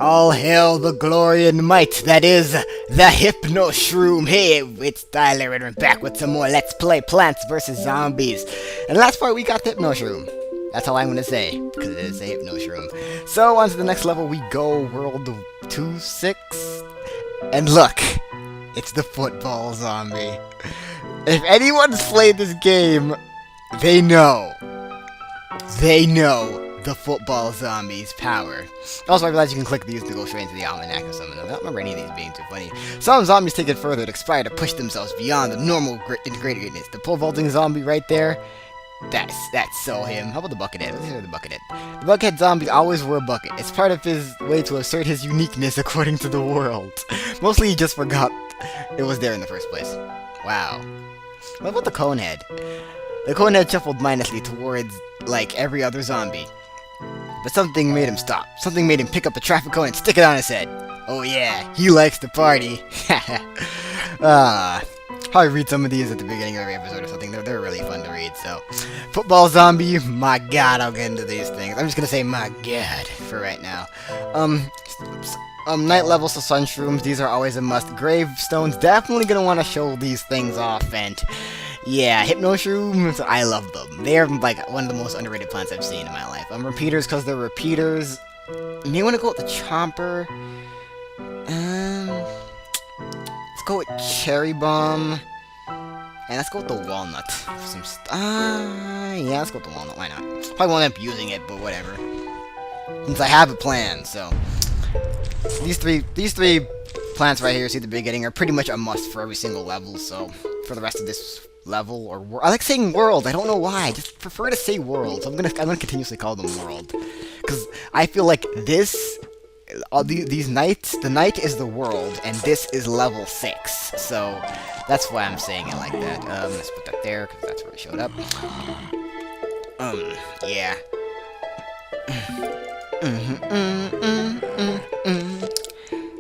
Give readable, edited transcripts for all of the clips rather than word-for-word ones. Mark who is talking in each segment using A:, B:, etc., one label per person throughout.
A: All hail the glory and might that is the Hypno Shroom. Hey, it's Tyler and we're back with some more Let's Play Plants vs. Zombies. And last part we got the Hypno Shroom. That's all I'm gonna say, because it is a Hypno Shroom. So on to the next level we go, World 2-6. And look, it's the football zombie. If anyone's played this game, they know the football zombie's power. Also, I realize you can click these to go straight into the almanac or something. I don't remember any of these being too funny. Some zombies take it further to aspire to push themselves beyond the normal integrated greatness. The pole vaulting zombie right there, that's so him. How about the buckethead? Let's hear the buckethead. The buckethead zombie always wore a bucket. It's part of his way to assert his uniqueness according to the world. Mostly he just forgot it was there in the first place. Wow. What about the conehead? The conehead shuffled mindlessly towards, like, every other zombie. But something made him stop. Something made him pick up the traffic cone and stick it on his head. Oh yeah, he likes to party. Probably read some of these at the beginning of every episode or something. They're really fun to read, so. Football zombie, my god, I'll get into these things. I'm just gonna say my god for right now. Night levels to sun shrooms, these are always a must. Gravestones, definitely gonna want to show these things off, and yeah, Hypno Shrooms, I love them. They're like one of the most underrated plants I've seen in my life. Repeaters, because they're repeaters. You may want to go with the Chomper. Let's go with Cherry Bomb. And let's go with the Walnut. For some yeah, let's go with the Walnut, why not? Probably won't end up using it, but whatever. Since I have a plan, so. These three plants right here, see at the beginning, are pretty much a must for every single level, so for the rest of this level, or I like saying world, I don't know why, I just prefer to say world, so I'm gonna continuously call them world, because I feel like this, these nights, the night is the world, and this is level 6, so that's why I'm saying it like that. Let's put that there, because that's where it showed up. Yeah.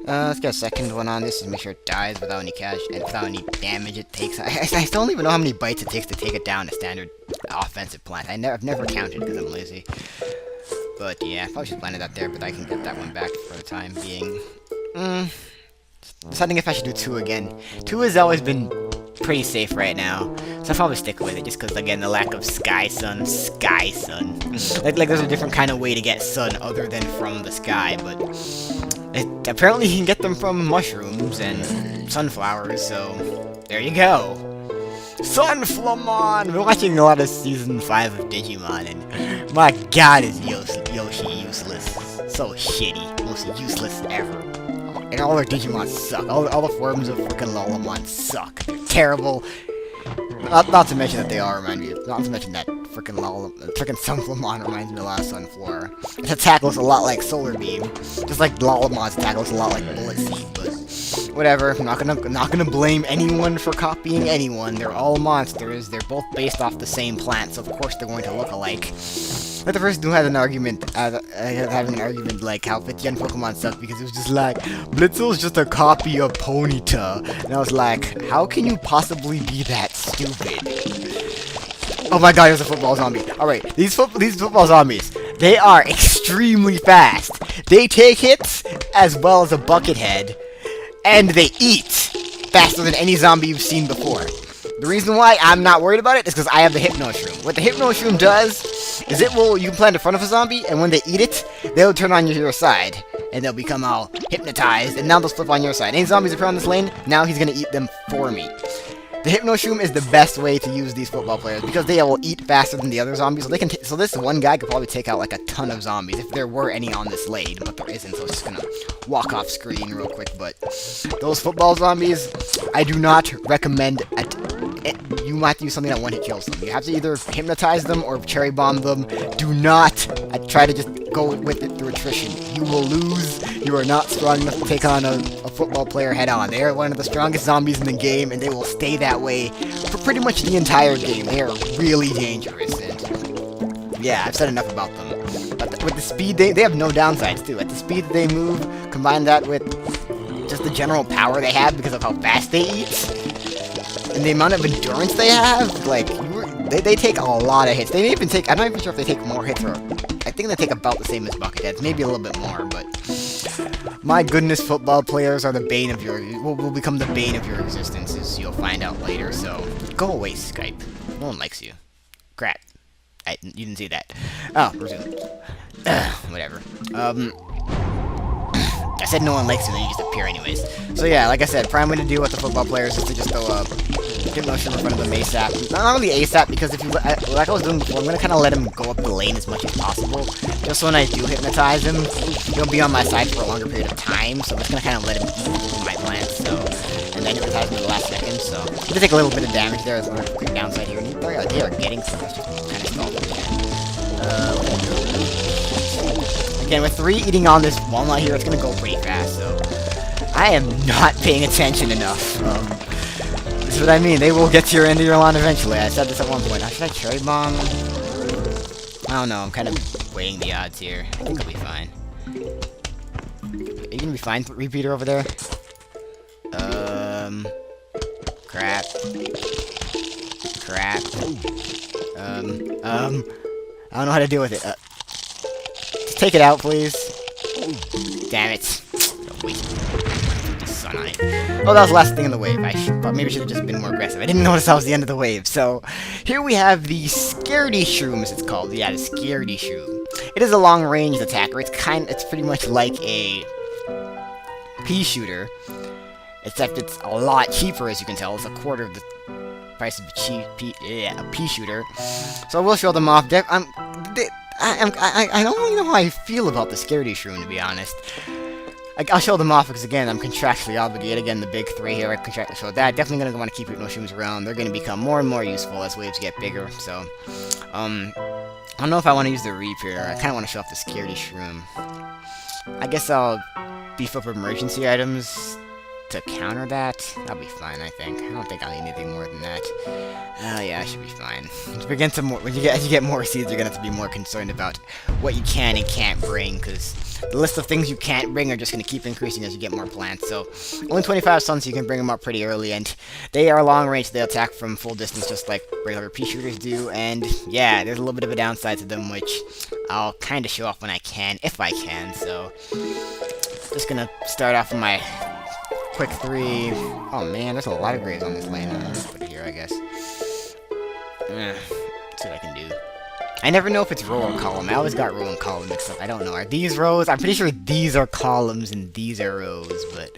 A: Let's get a second one on this and make sure it dies without any cash and without any damage it takes. I still don't even know how many bites it takes to take it down a standard offensive plant. I've never counted because I'm lazy. But yeah, I probably should plant it out there, but I can get that one back for the time being. Deciding if I should do 2 again. 2 has always been pretty safe right now, so I'll probably stick with it just because, again, the lack of sky sun. Like there's a different kind of way to get sun other than from the sky, but apparently you can get them from mushrooms and sunflowers, so there you go. Sunflamon! We're watching a lot of Season 5 of Digimon, and my god is Yoshi useless. So shitty. Most useless ever. And all their Digimon suck. All the forms of freaking TylerAlman suck. They're terrible. Not to mention that they all remind me of, not to mention that freaking Sunflamon reminds me a lot of Sunflora. Its attack looks a lot like Solar Beam. Just like TylerAlman's attack looks a lot like Bullet Seed, but whatever. I'm not gonna blame anyone for copying anyone. They're all monsters. They're both based off the same plant, so of course they're going to look alike. Like the first dude had an argument, having an argument like how 5th-gen Pokemon suck because it was just like, Blitzel's just a copy of Ponyta. And I was like, how can you possibly be that stupid? Oh my god, there's a football zombie. Alright, these football zombies, they are extremely fast. They take hits as well as a buckethead, and they eat faster than any zombie you've seen before. The reason why I'm not worried about it is because I have the Hypno Shroom. What the Hypno Shroom does is you can plant in front of a zombie, and when they eat it, they'll turn on your side, and they'll become all hypnotized, and now they'll flip on your side. Any zombies appear on this lane, now he's gonna eat them for me. The Hypno Shroom is the best way to use these football players, because they will eat faster than the other zombies, so they can so this one guy could probably take out like a ton of zombies, if there were any on this lane, but there isn't, so it's just gonna walk off screen real quick. But those football zombies, I do not recommend you might have to use something that one-hit kills them. You have to either hypnotize them or cherry bomb them. Do not try to just go with it through attrition. You will lose. You are not strong enough to take on a football player head-on. They are one of the strongest zombies in the game, and they will stay that way for pretty much the entire game. They are really dangerous, and yeah, I've said enough about them. But with the speed, they have no downsides, too. At the speed that they move, combine that with just the general power they have because of how fast they eat, and the amount of endurance they have, like, they take a lot of hits. They may even take, I'm not even sure if they take more hits, or I think they take about the same as Bucketheads, maybe a little bit more, but My goodness, football players are the bane of your... will become the bane of your existence, as you'll find out later, so... Go away, Skype. No one likes you. Crap. You didn't see that. Oh, resume. Whatever. I said no one likes you, then you just appear anyways. So yeah, like I said, prime way to deal with the football players is to just throw hypnotion in front of them ASAP. Not really ASAP, because if you, like I was doing before, I'm gonna kind of let him go up the lane as much as possible. Just so when I do hypnotize him, he'll be on my side for a longer period of time. So I'm just gonna kind of let him eat my plans. So, and then hypnotize him in the last second. So you can take a little bit of damage there as well. Quick downside here. And they are getting to us, just kind of stalled again. Again, with 3 eating on this walnut here, it's gonna go pretty fast. So I am not paying attention enough. This is what I mean. They will get to your end of your lawn eventually. I said this at one point. Should I cherry bomb? I don't know. I'm kind of weighing the odds here. I think I'll be fine. Are you gonna be fine, repeater over there? Crap. Crap. I don't know how to deal with it. Just take it out, please. Damn it. Sun on it. Oh, that was the last thing in the wave. Maybe should have just been more aggressive. I didn't notice that was the end of the wave. So, here we have the Scaredy Shroom, as it's called. Yeah, the Scaredy Shroom. It is a long-range attacker. It's pretty much like a pea shooter, except it's a lot cheaper, as you can tell. It's a quarter of the price of a pea shooter. So I will show them off. I don't really know how I feel about the Scaredy Shroom, to be honest. I'll show them off because, again, I'm contractually obligated. Again, the big 3 here, I contractually show that. Definitely going to want to keep hypno shrooms around. They're going to become more and more useful as waves get bigger. So, I don't know if I want to use the reaper. I kind of want to show off the Scaredy Shroom. I guess I'll beef up emergency items to counter that. That'll be fine, I think. I don't think I'll need anything more than that. Yeah, I should be fine. As you get more seeds, you're gonna have to be more concerned about what you can and can't bring, because the list of things you can't bring are just gonna keep increasing as you get more plants. So, only 25 suns, so you can bring them up pretty early, and they are long range. They attack from full distance, just like regular pea shooters do. And yeah, there's a little bit of a downside to them, which I'll kind of show off when I can, if I can. So, just gonna start off with my quick 3. Oh man, there's a lot of graves on this lane. I'll just put it here, I guess. Let's see what I can do. I never know if it's row or column. I always got row and column mixed up. I don't know. Are these rows? I'm pretty sure these are columns and these are rows, but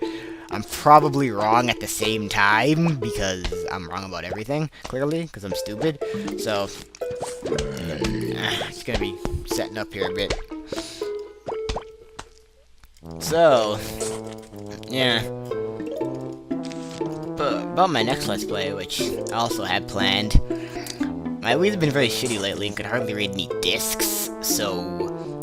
A: I'm probably wrong at the same time because I'm wrong about everything, clearly, because I'm stupid. So, it's gonna be setting up here a bit. So, yeah. But about my next Let's Play, which I also had planned, my Wii's been very shitty lately and could hardly read any discs, so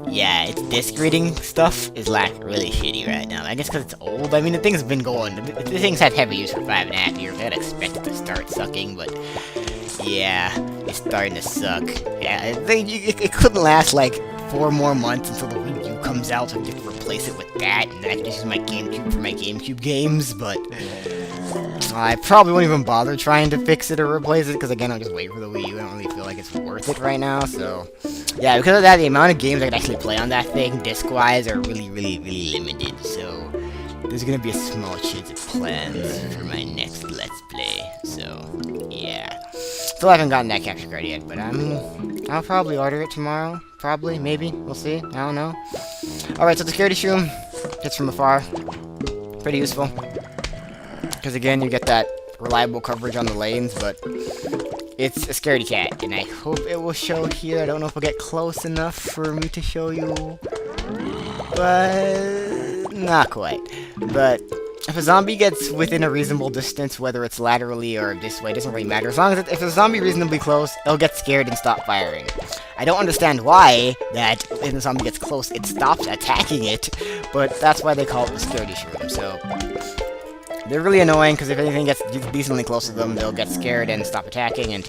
A: yeah, its disc reading stuff is like really shitty right now. I guess because it's old. I mean, the thing's been going, the thing's had heavy use for 5.5 years. I'd expect it to start sucking, but yeah, it's starting to suck. Yeah, it couldn't last like 4 more months until the Wii U comes out, so I can just replace it with that, and then I can just use my GameCube for my GameCube games, but I probably won't even bother trying to fix it or replace it, because again, I'll just wait for the Wii U. I don't really feel like it's worth it right now, so yeah, because of that, the amount of games I can actually play on that thing, disc-wise, are really, really, really limited, so there's gonna be a small chance of plans for my next Let's Play, so yeah. Still haven't gotten that capture card yet, but I'll probably order it tomorrow. Probably, maybe, we'll see, I don't know. Alright, so the Scaredy Shroom hits from afar. Pretty useful. Because again, you get that reliable coverage on the lanes, but it's a scaredy cat, and I hope it will show here. I don't know if we'll get close enough for me to show you, but not quite. But if a zombie gets within a reasonable distance, whether it's laterally or this way, it doesn't really matter. As long as if a zombie reasonably close, it'll get scared and stop firing. I don't understand why that when the zombie gets close, it stops attacking it, but that's why they call it the Scaredy Shroom. So they're really annoying, because if anything gets decently close to them, they'll get scared and stop attacking, and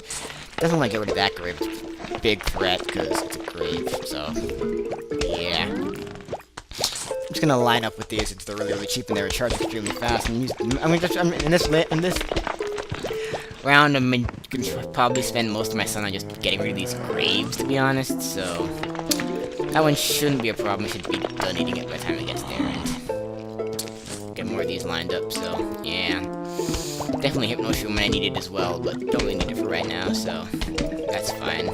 A: definitely want to get rid of that grave. It's a big threat, because it's a grave, so yeah. I'm just gonna line up with these since they're really, really cheap and they recharge extremely fast. And in this round, I'm gonna probably spend most of my sun on just getting rid of these graves, to be honest, so that one shouldn't be a problem. I should be done eating it by the time it gets there, and have more of these lined up, so, yeah. Definitely Hypno Shroom when I need it as well, but don't really need it for right now, so that's fine.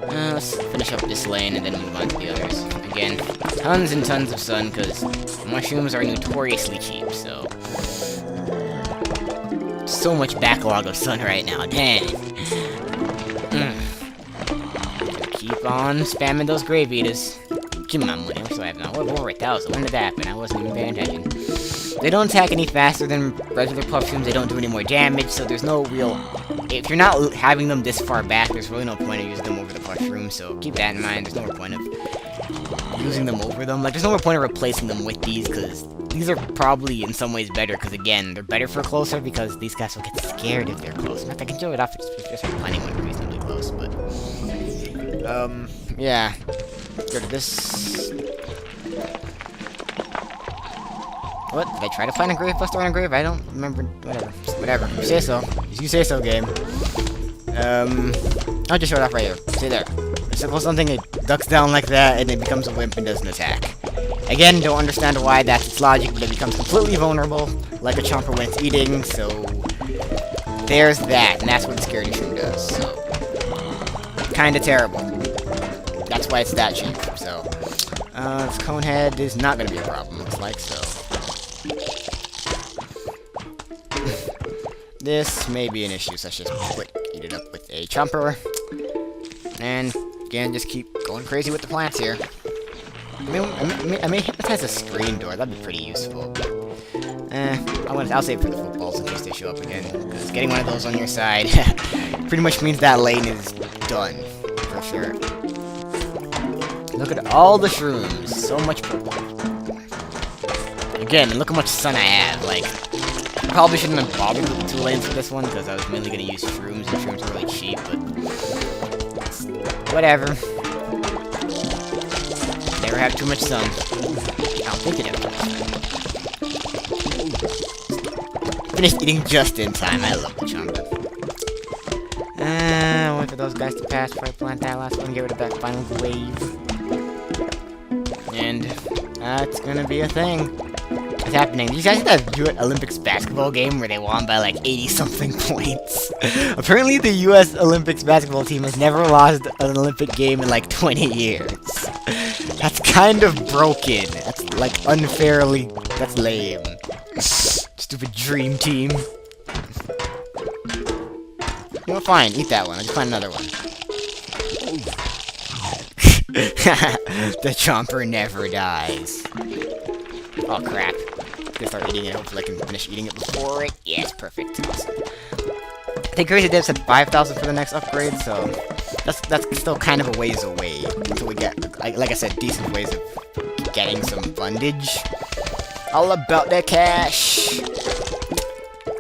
A: Let's finish up this lane and then move on to the others. Again, tons and tons of sun, because mushrooms are notoriously cheap, so... So much backlog of sun right now, dang. Keep on spamming those grave eaters. Give me my money, what do I have now? We're over 1,000, when did that happen? I wasn't even paying attention. They don't attack any faster than regular puff shrooms, they don't do any more damage, so there's no real... If you're not having them this far back, there's really no point of using them over the puff shroom, so keep that in mind. There's no more point of using them over them. Like, there's no more point of replacing them with these, because these are probably in some ways better, because again, they're better for closer, because these guys will get scared if they're close. In fact, I can show it off if just finding one reasonably close, but... yeah. Go to this... What? Did I try to find a grave buster on a grave? I don't remember. Whatever. You say so. You say so, game. I'll just show it off right here. See there. Suppose something it ducks down like that and it becomes a wimp and doesn't attack. Again, don't understand why that's its logic, but it becomes completely vulnerable, like a chomper when it's eating, so... There's that, and that's what the Scary Shroom does, so... Kinda terrible. That's why it's that cheap, so... this Conehead is not gonna be a problem, looks like, so... This may be an issue, so let's just eat it up with a chomper. And, again, just keep going crazy with the plants here. I may hypnotize a screen door, that'd be pretty useful. I'll save it for the footballs in case they show up again, because getting one of those on your side pretty much means that lane is done, for sure. Look at all the shrooms, so much purple. Again, look how much sun I have, like, probably shouldn't have bothered with the 2 lanes for this one, because I was mainly going to use shrooms, and shrooms are really cheap, but... Whatever. Never have too much sun. I don't think it ever does. Finished eating just in time, I love the chomper. Wait for those guys to pass before I plant that last one, get rid of that final wave. And that's gonna be a thing. It's happening. Did you guys see that Olympics basketball game where they won by like 80-something points? Apparently the US Olympics basketball team has never lost an Olympic game in like 20 years. That's kind of broken. That's like unfairly... That's lame. Stupid dream team. You know, fine, eat that one. I'll just find another one. The chomper never dies. Oh crap. I'm gonna start eating it. Hopefully I can finish eating it before it. Yes, perfect. Awesome. I think Crazy Dev said 5,000 for the next upgrade, so that's still kind of a ways away until we get, like I said, decent ways of getting some fundage. All about that cash.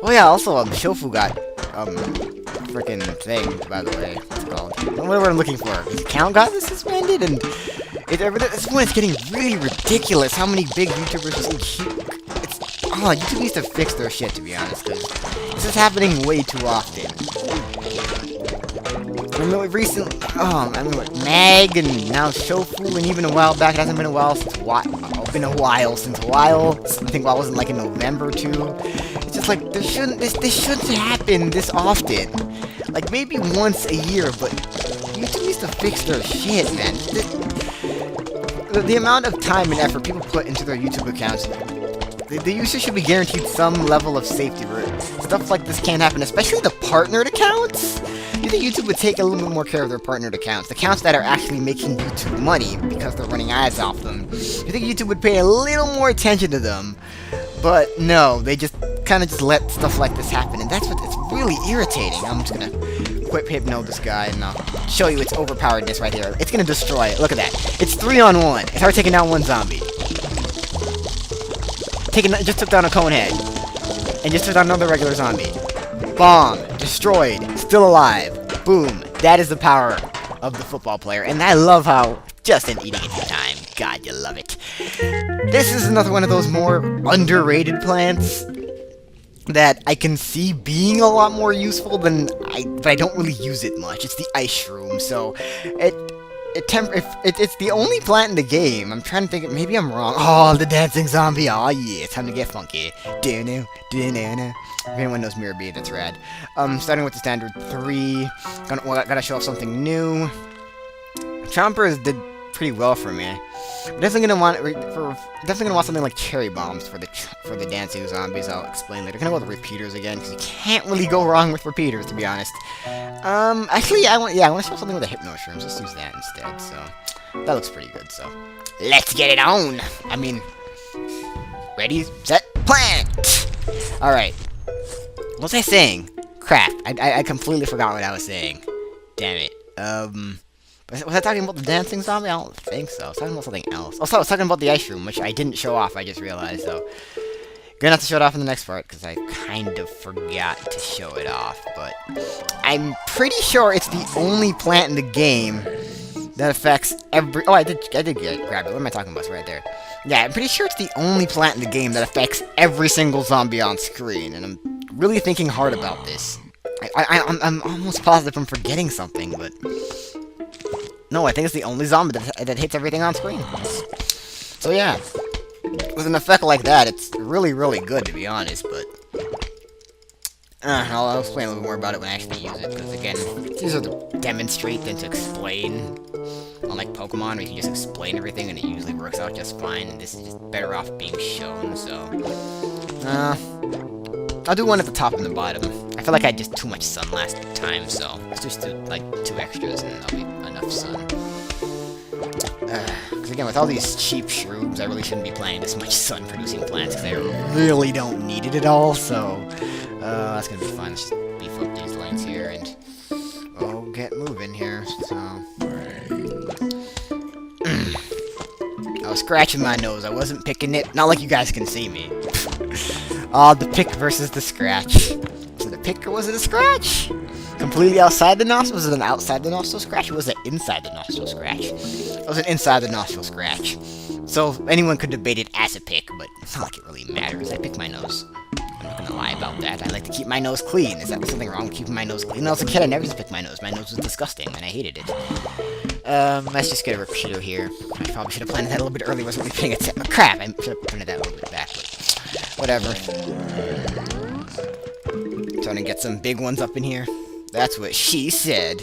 A: Oh yeah, also Shofu got freaking thing, by the way. What's it called? I don't know what I'm looking for. His account got suspended, and at this point it's getting really ridiculous how many big YouTubers just YouTube needs to fix their shit, to be honest, because this is happening way too often. I mean, recently, Mag, and now Shofu, and even a while back, it hasn't been a while since WoW. I think WoW was in like in November too. It's just like this shouldn't happen this often. Like maybe once a year, but YouTube needs to fix their shit, man. The amount of time and effort people put into their YouTube accounts, the user should be guaranteed some level of safety. Stuff like this can't happen, especially the partnered accounts. You think YouTube would take a little bit more care of their partnered accounts, the accounts that are actually making YouTube money because they're running ads off them. You think YouTube would pay a little more attention to them, but no, they just kind of just let stuff like this happen, and that's it's really irritating. I'm just gonna quit hypno this guy, and I'll show you its overpoweredness right here. It's gonna destroy it. Look at that. It's 3-on-1. It's hard taking down one zombie. Just took down a Conehead. And just took down another regular zombie. Bomb. Destroyed. Still alive. Boom. That is the power of the football player. And I love how just in eating it in time. God, you love it. This is another one of those more underrated plants that I can see being a lot more useful than but I don't really use it much. It's the ice shroom, so it's the only plant in the game. I'm trying to think. Maybe I'm wrong. Oh, the dancing zombie. Oh yeah, time to get funky. Do-no, do-no-no. If anyone knows Mirror Bead, that's rad. Starting with the standard 3. Gotta show off something new. Chompers did pretty well for me. We're definitely gonna want something like cherry bombs for the dancing zombies. I'll explain later. Gonna go with repeaters again because you can't really go wrong with repeaters, to be honest. Actually, I want to show something with the hypno shrooms. Let's use that instead. So that looks pretty good. So let's get it on. I mean, ready, set, plant. All right. What was I saying? Crap. I completely forgot what I was saying. Damn it. Was I talking about the dancing zombie? I don't think so. I was talking about something else. Also, I was talking about the ice room, which I didn't show off, I just realized, so. Gonna have to show it off in the next part, because I kind of forgot to show it off, but I'm pretty sure it's the only plant in the game that affects every... Oh, I did grab it. What am I talking about? It's right there. Yeah, I'm pretty sure it's the only plant in the game that affects every single zombie on screen, and I'm really thinking hard about this. I'm almost positive I'm forgetting something, but... No, I think it's the only zombie that hits everything on screen. So yeah, with an effect like that, it's really, really good, to be honest, but... I'll explain a little more about it when I actually use it, because again, it's easier to demonstrate than to explain. Unlike Pokemon, where you can just explain everything and it usually works out just fine, and this is just better off being shown, so... I'll do one at the top and the bottom. I feel like I had just too much sun last time, so let's just do, like, 2 extras and that'll be enough sun. Because again, with all these cheap shrooms, I really shouldn't be planting this much sun-producing plants, because I really don't need it at all, so... that's gonna be fun. Let's just beef up these lines here, and... Oh, get moving here, so... I was scratching my nose, I wasn't picking it. Not like you guys can see me. The pick versus the scratch. Was it a pick or was it a scratch? Completely outside the nostril? Was it an outside the nostril scratch or was it inside the nostril scratch? It was an inside the nostril scratch. So anyone could debate it as a pick, but it's not like it really matters. I pick my nose. I'm not gonna lie about that. I like to keep my nose clean. Is that something wrong with keeping my nose clean? When I was a kid, I never used to pick my nose. My nose was disgusting, and I hated it. Let's just get a repeater here. I probably should have planted that a little bit earlier. Wasn't really paying attention. Crap! I should have planted that a little bit back, but whatever. Trying to get some big ones up in here. That's what she said.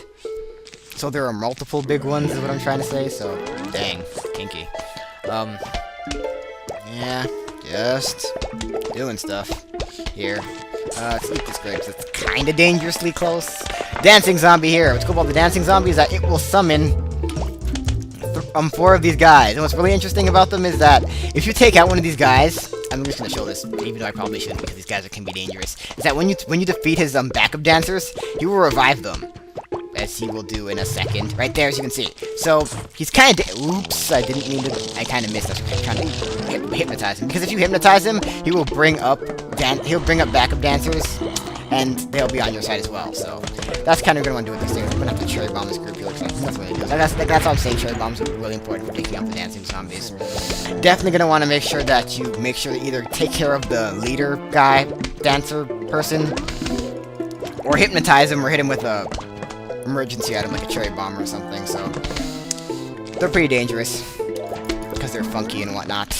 A: So there are multiple big ones, is what I'm trying to say. So, dang, kinky. Yeah, just doing stuff here. Let's eat this grape, 'cause it's kind of dangerously close. Dancing zombie here. What's cool about the dancing zombie is that it will summon 4 of these guys. And what's really interesting about them is that if you take out one of these guys, I'm just gonna show this, even though I probably shouldn't because these guys can be dangerous. Is that when you defeat his backup dancers, he will revive them, as he will do in a second. Right there, as you can see. So he's kind of. Oops, I didn't mean to. I kind of missed. I was trying to hypnotize him because if you hypnotize him, he will bring up backup dancers, and they'll be on your side as well. So that's kind of what I want to do with these things. I'm gonna have to cherry bomb this group. That's what it is. That's all I'm saying. Cherry bombs are really important for taking out the dancing zombies. Definitely gonna want to make sure that you either take care of the leader guy, dancer person, or hypnotize him, or hit him with a emergency item like a cherry bomb or something. So they're pretty dangerous because they're funky and whatnot.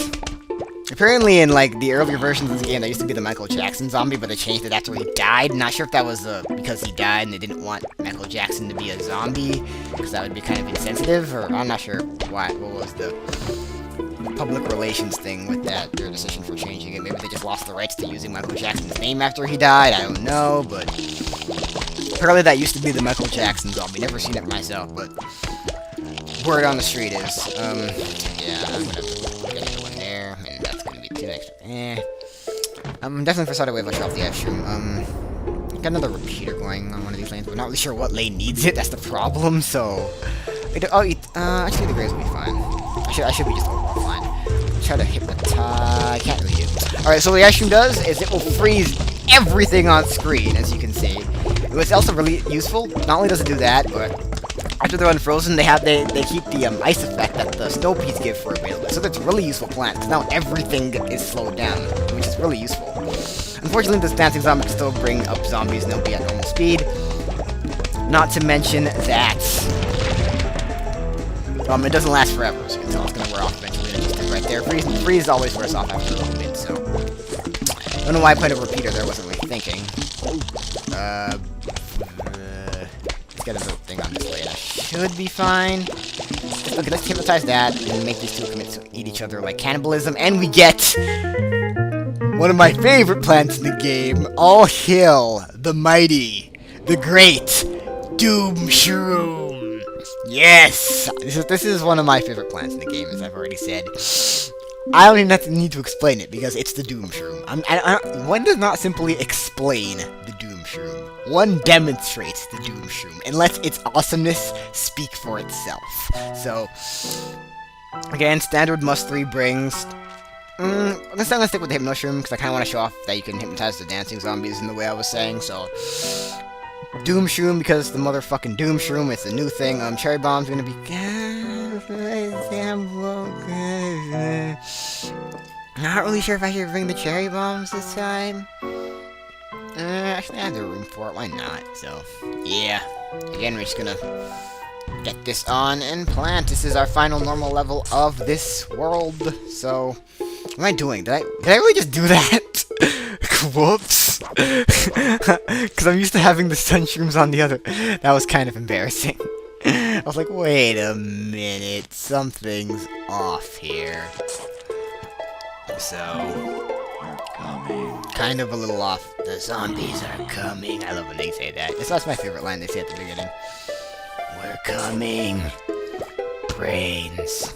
A: Apparently, in like the earlier versions of this game, there used to be the Michael Jackson zombie, but they changed it after he died. Not sure if that was because he died and they didn't want Michael Jackson to be a zombie, because that would be kind of insensitive, or I'm not sure why. What was the public relations thing with that? Their decision for changing it. Maybe they just lost the rights to using Michael Jackson's name after he died. I don't know, but apparently that used to be the Michael Jackson zombie. Never seen it myself, but word on the street is, yeah, I'm gonna get another one there, and that's gonna be 2 extra. I'm definitely for started wave. I'll show off the ice room. Got another repeater going on one of these lanes, but not really sure what lane needs it. That's the problem. So, actually the graves will be fine. I should be just overall fine. Try to hypnotize. I can't really do. All right. So what the ice room does is it will freeze everything on screen, as you can see. It's also really useful. Not only does it do that, but after they're unfrozen, they keep the ice effect that the snow peas give for a bit. So that's really useful plant, because now everything is slowed down, which is really useful. Unfortunately, this dancing zombie can still bring up zombies and they'll be at normal speed. Not to mention that It doesn't last forever, so you can tell it's gonna wear off eventually. And it just right there. Freeze always wears off after a little bit, so. I don't know why I played a repeater there, wasn't really thinking. Let's get another thing on display. That should be fine. Okay, let's hypnotize that and make these two commit to eat each other like cannibalism, and we get one of my favorite plants in the game. All hail the mighty, the great Doom Shroom. Yes, this is one of my favorite plants in the game, as I've already said. I don't even need to explain it because it's the Doom Shroom. One does not simply explain the Doom Shroom. One demonstrates the Doom Shroom and lets its awesomeness speak for itself. So, again, standard must 3 brings. I'm gonna stick with the Hypno Shroom because I kind of want to show off that you can hypnotize the dancing zombies in the way I was saying. So, Doom Shroom because the motherfucking Doom Shroom. It's a new thing. Cherry Bomb's gonna be. Not really sure if I should bring the cherry bombs this time. Actually, I have the room for it. Why not? So, yeah. Again, we're just gonna get this on and plant. This is our final normal level of this world. So, what am I doing? Did I really just do that? Whoops. Because I'm used to having the sun shrooms on the other. That was kind of embarrassing. I was like, wait a minute. Something's off here. So, kind of a little off. The zombies are coming. I love when they say that. That's my favorite line they say at the beginning. We're coming. Brains.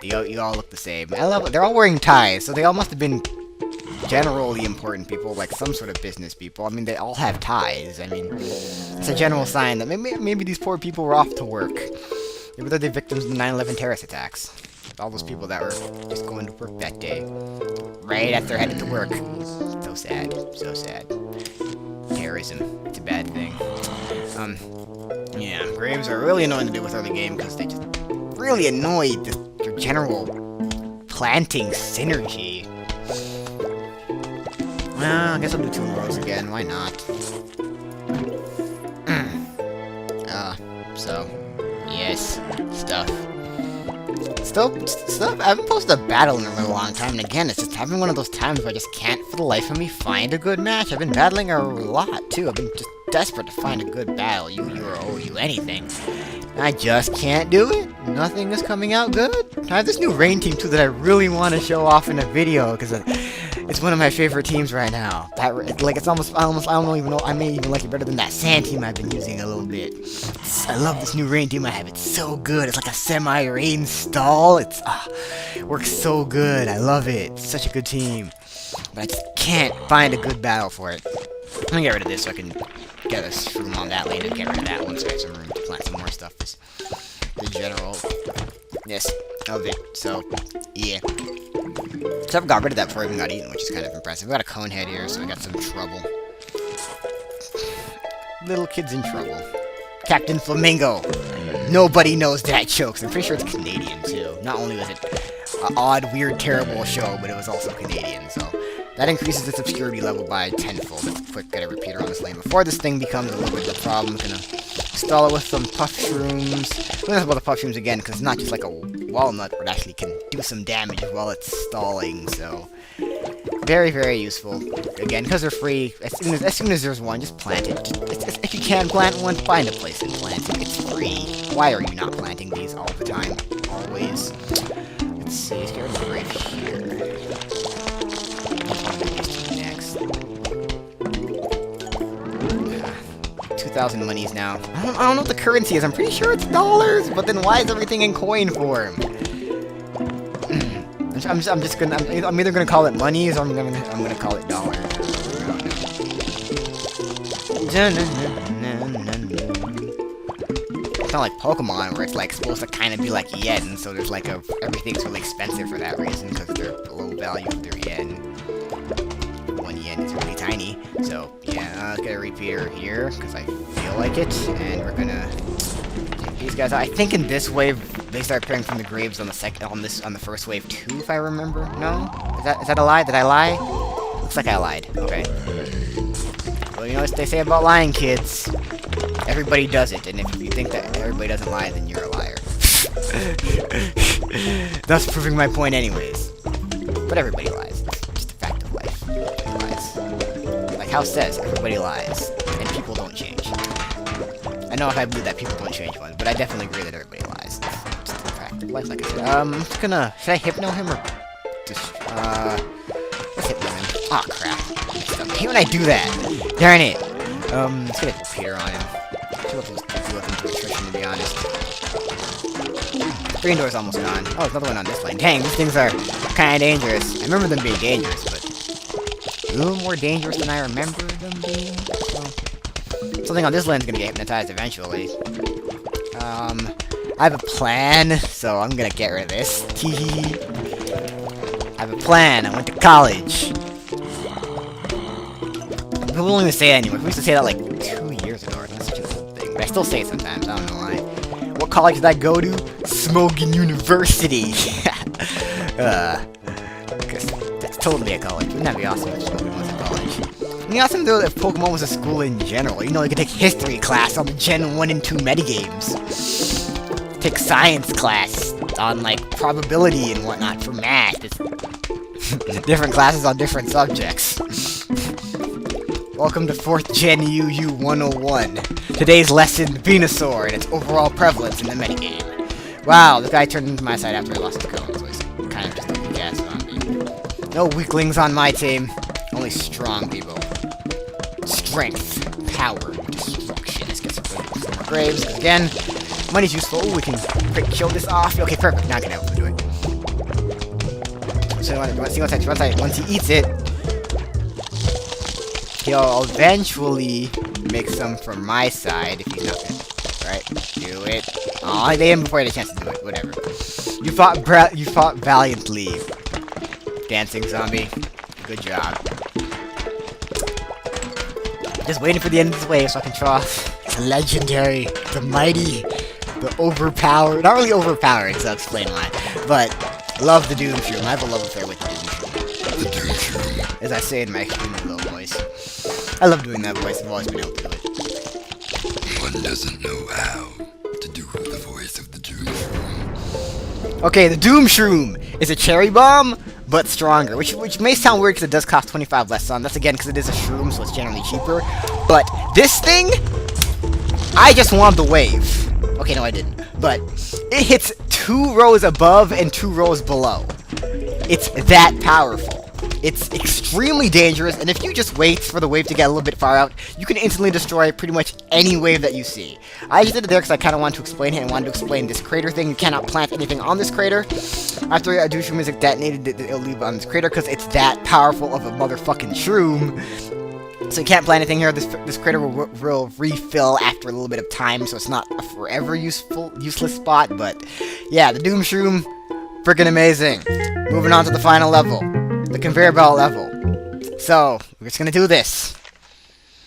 A: You all look the same. I love it. They're all wearing ties, so they all must have been generally important people, like some sort of business people. I mean, they all have ties. I mean, it's a general sign that maybe these poor people were off to work. Maybe they're the victims of the 9/11 terrorist attacks. All those people that were just going to work that day, right after headed to work. So sad, so sad. Terrorism, it's a bad thing. Yeah, graves are really annoying to do with early game because they just really annoy your general planting synergy. Well, I guess I'll do 2 rows again. Why not? So, yes, stuff. I haven't posted a battle in a really long time, and again, it's just having one of those times where I just can't, for the life of me, find a good match. I've been battling a lot, too. I've been just desperate to find a good battle. You or you anything. I just can't do it. Nothing is coming out good. I have this new rain team, too, that I really want to show off in a video, because it's one of my favorite teams right now. It's almost, I don't even know, I may even like it better than that sand team I've been using a little bit. I love this new rain team I have. It's so good. It's like a semi-rain stall. It works so good. I love it. It's such a good team. But I just can't find a good battle for it. I'm gonna get rid of this so I can get a room on that lane and get rid of that one so I have some room to plant some more stuff. This, the generalness of it. So, yeah. So I've got rid of that before I even got eaten, which is kind of impressive. We got a cone head here, so we got some trouble. Little kid's in trouble. Captain Flamingo. Nobody knows that joke. I'm pretty sure it's Canadian, too. Not only was it an odd, weird, terrible show, but it was also Canadian, so that increases its obscurity level by tenfold. Let's quick get a repeater on this lane before this thing becomes a little bit of a problem. I'm gonna stall it with some puff shrooms. We're gonna talk about the puff shrooms again, because it's not just like a walnut, but it actually can do some damage while it's stalling, so very, very useful. Again, because they're free, as soon as there's one, just plant it. If you can plant one, find a place and plant it. It's free. Why are you not planting these all the time? Always. Let's see, let's get rid of the grave here. Next. 2,000 monies now. I don't know what the currency is. I'm pretty sure it's dollars, but then why is everything in coin form? I'm either gonna call it monies or I'm gonna call it dollars. It's not like Pokemon where it's like supposed to kind of be like yen, so there's like everything's really expensive for that reason because they're low value of their yen. 1 yen is really tiny, so yeah. Let's get a repeater here because I feel like it, and we're gonna take these guys out. I think in this wave they start appearing from the graves on the first wave too, if I remember. No, is that a lie? Did I lie? Looks like I lied. Okay. Well, you know what they say about lying, kids. Everybody does it, and if you think that everybody doesn't lie, then you're a liar. Thus proving my point anyways. But everybody lies. It's just a fact of life. Everybody lies. Like House says, everybody lies. And people don't change. I know if I believe that people don't change ones, but I definitely agree that everybody lies. It's just a fact of life, like I said. I'm just gonna... Should I hypno him or... Just, let's hypno him. Aw, crap. I hate when I do that. Darn it. Let's get a Peter on him. I feel like he's looking for attrition, to be honest. Green door's almost gone. Oh, there's another one on this line. Dang, these things are kind of dangerous. I remember them being dangerous, but a little more dangerous than I remember them being. So, something on this lane's gonna get hypnotized eventually. I have a plan, so I'm gonna get rid of this. Teehee. I have a plan. I went to college. People don't even say that anymore. We used to say that like 2 years ago, or that's such a cool thing. But I still say it sometimes. I don't know why. What college did I go to? Smoking University. Because that's totally a college. Wouldn't that be awesome if Smoking was a college? It'd be awesome though if Pokemon was a school in general. You know, you could take history class on the Gen 1 and 2 metagames. Take science class on like probability and whatnot for math. It's different classes on different subjects. Welcome to 4th Gen UU 101. Today's lesson, Venusaur and its overall prevalence in the metagame. Wow, this guy turned into my side after he lost his cone, so he's kind of just a weak ass zombie. No weaklings on my team, only strong people. Strength, power, destruction. Let's get some more graves, because again, money's useful. Ooh, we can quick kill this off. Okay, perfect. Not gonna be able to do it. So once he eats it, he'll eventually make some from my side if he's not good. Right? Do it. Aw, I made him before I had a chance to do it. Whatever. You fought valiantly. Dancing zombie. Good job. Just waiting for the end of this wave so I can draw the legendary, the mighty, the overpowered. Not really overpowered, so I'll explain why. But love the Doom Shroom. I have a love affair with the Doom Shroom. The Doom Shroom. As I say in my extremely low voice. I love doing that voice. I've always been able to do it.
B: One doesn't know how to do the voice of the Doom Shroom.
A: Okay, the Doom Shroom is a cherry bomb, but stronger. Which may sound weird because it does cost 25 less sun. That's again because it is a shroom, so it's generally cheaper. But this thing, I just want the wave. Okay, no, I didn't. But it hits 2 rows above and 2 rows below. It's that powerful. It's extremely dangerous, and if you just wait for the wave to get a little bit far out, you can instantly destroy pretty much any wave that you see. I just did it there because I kind of wanted to explain it and wanted to explain this crater thing. You cannot plant anything on this crater. After a Doom Shroom is detonated, it'll leave on this crater because it's that powerful of a motherfucking shroom. So you can't plant anything here. This crater will refill after a little bit of time, so it's not a forever useless spot. But yeah, the Doom Shroom, freaking amazing. Moving on to the final level. The conveyor belt level. So, we're just gonna do this.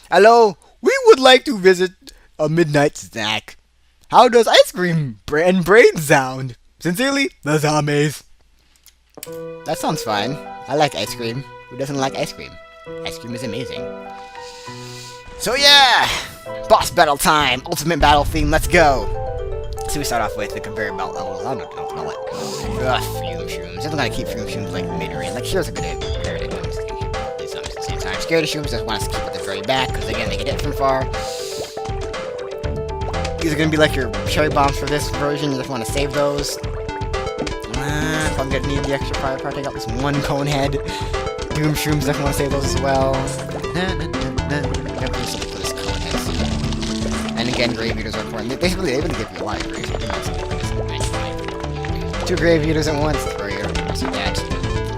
A: Hello, we would like to visit a midnight snack. How does ice cream and brain sound? Sincerely, the zombies. That sounds fine. I like ice cream. Who doesn't like ice cream? Ice cream is amazing. So yeah! Boss battle time! Ultimate battle theme, let's go! So we start off with the conveyor belt level. I don't know what to call it. Ugh, fume shrooms. I'm gonna keep fume shrooms like mid-range. Like, here's a good idea. I'm just gonna keep these zombies at the same time. Scared of shrooms, I want us to keep at the very back, because again, they can hit from far. These are gonna be like your cherry bombs for this version. You just want to save those. If I'm gonna need the extra fire part, take out this one cone head. Doom shrooms, definitely want to save those as well. And again, grave eaters are important. They really give you a lot of grave eaters. 2 grave eaters at once. Throw your so that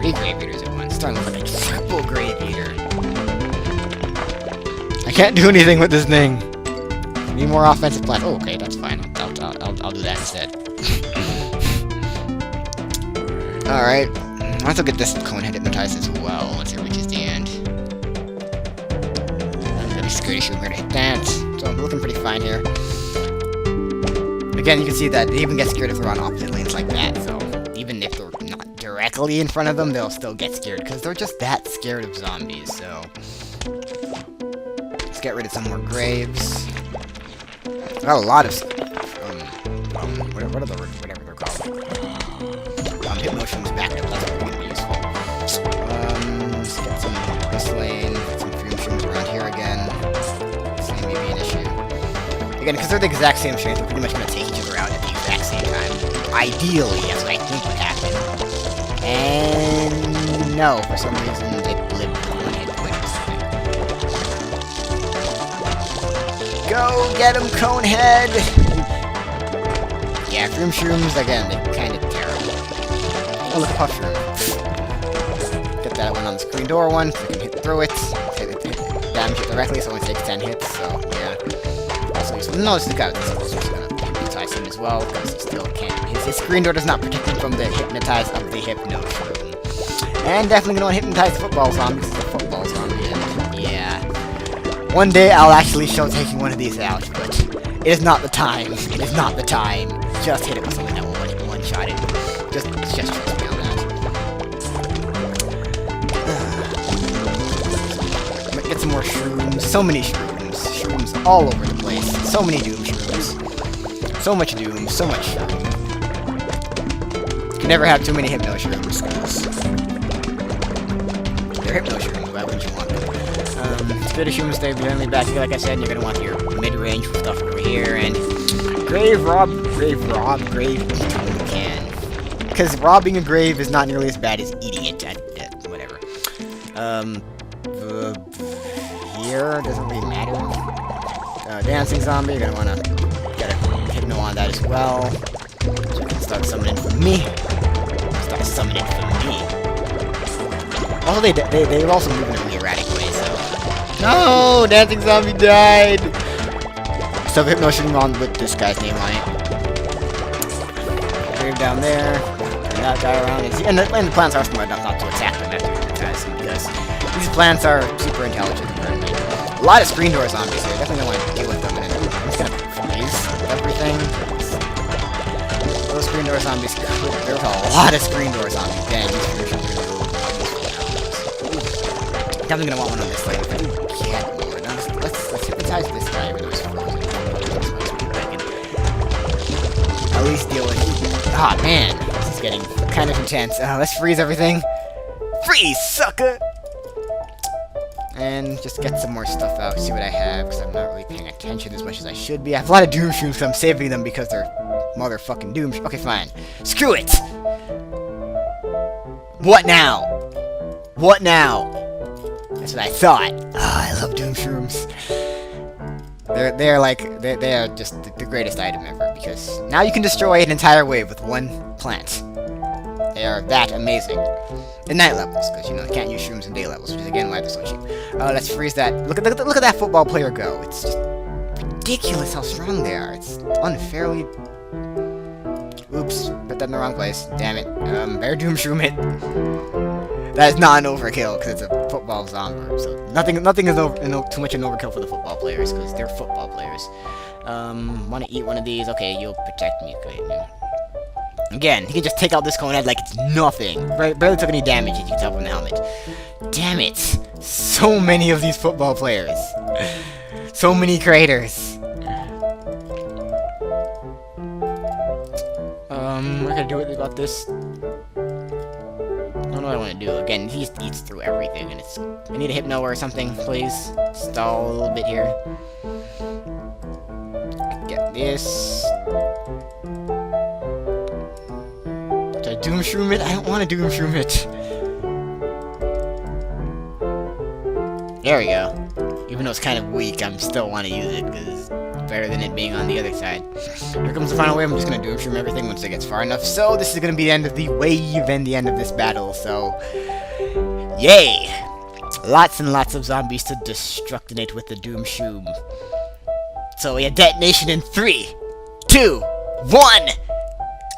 A: 3 grave eaters at once. Starting with like a triple grave eater. I can't do anything with this thing. Need more offensive plan. Oh, okay, that's fine. I'll do that instead. All right. Let's look at this conehead hypnotized as well once it reaches the end. I'm gonna be scared issue. We're gonna hit that. So we're looking pretty fine here. Again, you can see that they even get scared if they're on opposite lanes like that. So even if they're not directly in front of them, they'll still get scared because they're just that scared of zombies. So let's get rid of some more graves. I got a lot of whatever they're called. Again, because they're the exact same strength, they're pretty much going to take each other out at the exact same time. Ideally, that's what I think would happen. And no, for some reason, they lived one hit point or something. Go get him, Conehead! Yeah, Shroom Shrooms, again, they're kind of terrible. Oh, look, Puff Shroom. Get that one on the screen door one, so I can hit through it. Hit damage it directly, so it only takes 10 hits, so, yeah. Also useful. No, this guy is also going to hypnotize him as well, because he still can't. His screen door does not protect him from the hypnotize of the Hypno Shroom. And definitely going to hypnotize the football zombie, because it's a football zombie, and, yeah. One day I'll actually show taking one of these out, but it is not the time. It is not the time. Just hit it with something that will one-shot it. Just trust me on that. Get some more shrooms. So many shrooms. Shrooms all over the place. So many doom shrooms. So much doom. So much shroom. You can never have too many hypno shrooms, because they're hypno shrooms. Why wouldn't you want them? Spitter shrooms stay generally back here, like I said, and you're going to want your mid-range stuff over here, and grave can. Because robbing a grave is not nearly as bad as eating it at whatever. Here, doesn't really matter. Dancing zombie, you're gonna wanna get a hypno on that as well. So you can start summoning for me. Also, they're also moving in a really erratic way, so. No! Dancing zombie died! So hypno shooting on with this guy's name on it. Grave down there. Turn that guy around. And the plants are smart enough not to attack them after hypnotize them, because these plants are super intelligent, apparently. A lot of screen door zombies here. Definitely don't want to deal with them. And I'm just gonna freeze everything. Those screen door zombies could. There's a lot of screen door zombies. Dang, these screen doors are definitely gonna want one on this later. If I can get one. Let's hypnotize this guy even though he's frozen. At least deal with. Ah, man, this is getting kind of intense. Let's freeze everything. Freeze, sucker! And just get some more stuff out, see what I have, because I'm not really paying attention as much as I should be. I have a lot of Doom Shrooms, because I'm saving them because they're motherfucking Doom Shrooms. Okay, fine. Screw it! What now? What now? That's what I thought. I love Doom Shrooms. They are just the greatest item ever, because now you can destroy an entire wave with one plant. They are that amazing. In night levels, because, you know, you can't use shrooms in day levels, which is, again, why they're so cheap. Let's freeze that. Look at that football player go. It's just ridiculous how strong they are. It's unfairly... Oops, put that in the wrong place. Damn it. Bear Doom Shroom it. That is not an overkill, because it's a football zombie. So nothing is too much an overkill for the football players, because they're football players. Want to eat one of these? Okay, you'll protect me. Okay, yeah. Again, he can just take out this Conehead like it's nothing. Barely took any damage, as you can tell from the helmet. Damn it! So many of these football players. So many craters. What can I do about this? I don't know what I want to do. Again, he just eats through everything, and it's... I need a hypno or something, please. Stall a little bit here. Get this. Do I Doom Shroom it? I don't want to Doom Shroom it. There we go. Even though it's kind of weak, I still want to use it, because it's better than it being on the other side. Here comes the final wave. I'm just going to Doom Shroom everything once it gets far enough. So, this is going to be the end of the wave and the end of this battle, so... Yay! Lots and lots of zombies to destructinate with the Doom Shroom. So, yeah, detonation in 3, 2, 1!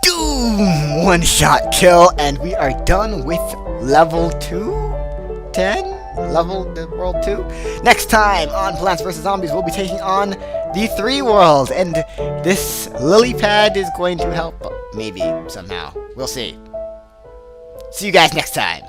A: Doom! One-shot kill, and we are done with level 2? 10? Level world 2. Next time on Plants vs. Zombies, we'll be taking on the 3 world, and this lily pad is going to help, maybe, somehow. We'll see. See you guys next time.